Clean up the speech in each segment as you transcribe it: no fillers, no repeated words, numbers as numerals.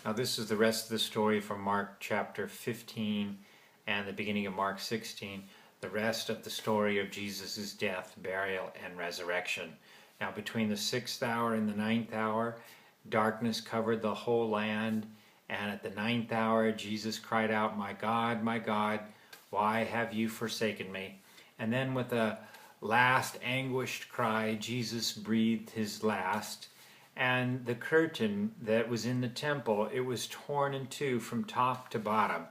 Now this is the rest of the story from Mark chapter 15 and the beginning of Mark 16. The rest of the story of Jesus' death, burial, and resurrection. Now between the 6th hour and the 9th hour, darkness covered the whole land. And at the 9th hour, Jesus cried out, my God, why have you forsaken me? And then with a last anguished cry, Jesus breathed his last. And the curtain that was in the temple, it was torn in two from top to bottom.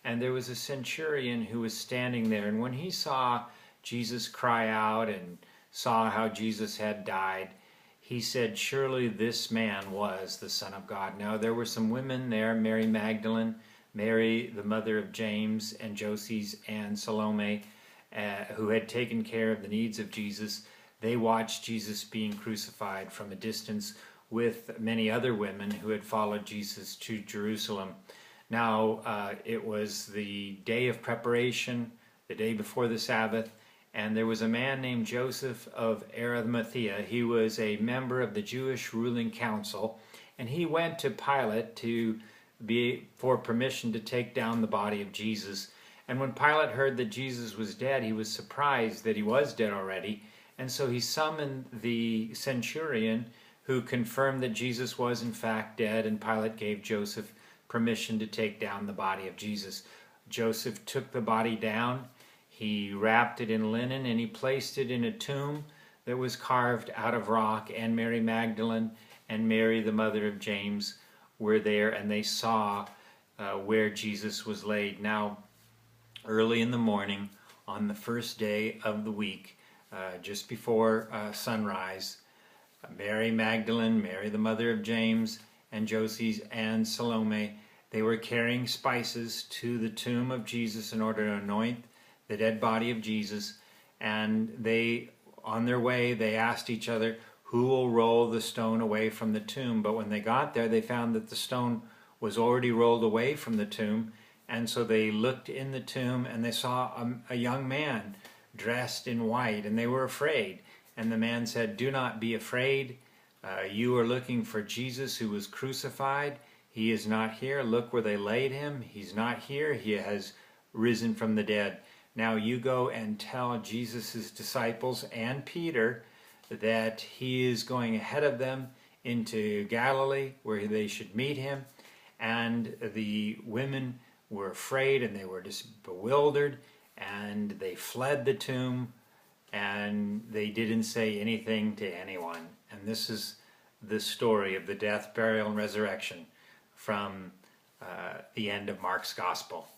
And there was a centurion who was standing there. And when he saw Jesus cry out and saw how Jesus had died, he said, surely this man was the Son of God. Now there were some women there, Mary Magdalene, Mary the mother of James and Joseph and Salome, who had taken care of the needs of Jesus. They watched Jesus being crucified from a distance with many other women who had followed Jesus to Jerusalem. Now it was the day of preparation, the day before the Sabbath, and there was a man named Joseph of Arimathea. He was a member of the Jewish ruling council, and he went to Pilate for permission to take down the body of Jesus. And when Pilate heard that Jesus was dead, he was surprised that he was dead already, and so he summoned the centurion who confirmed that Jesus was in fact dead, and Pilate gave Joseph permission to take down the body of Jesus. Joseph took the body down, he wrapped it in linen, and he placed it in a tomb that was carved out of rock, and Mary Magdalene and Mary the mother of James were there, and they saw where Jesus was laid. Now, early in the morning, on the first day of the week, just before sunrise, Mary Magdalene, Mary the mother of James, and Joseph and Salome, they were carrying spices to the tomb of Jesus in order to anoint the dead body of Jesus. And they, on their way, they asked each other, who will roll the stone away from the tomb? But when they got there, they found that the stone was already rolled away from the tomb. And so they looked in the tomb and they saw a young man dressed in white, and they were afraid. And the man said, do not be afraid. You are looking for Jesus who was crucified. He is not here. Look where they laid him. He's not here. He has risen from the dead. Now you go and tell Jesus' disciples and Peter that he is going ahead of them into Galilee where they should meet him. And the women were afraid and they were just bewildered, and they fled the tomb, and they didn't say anything to anyone. And this is the story of the death, burial, and resurrection from the end of Mark's Gospel.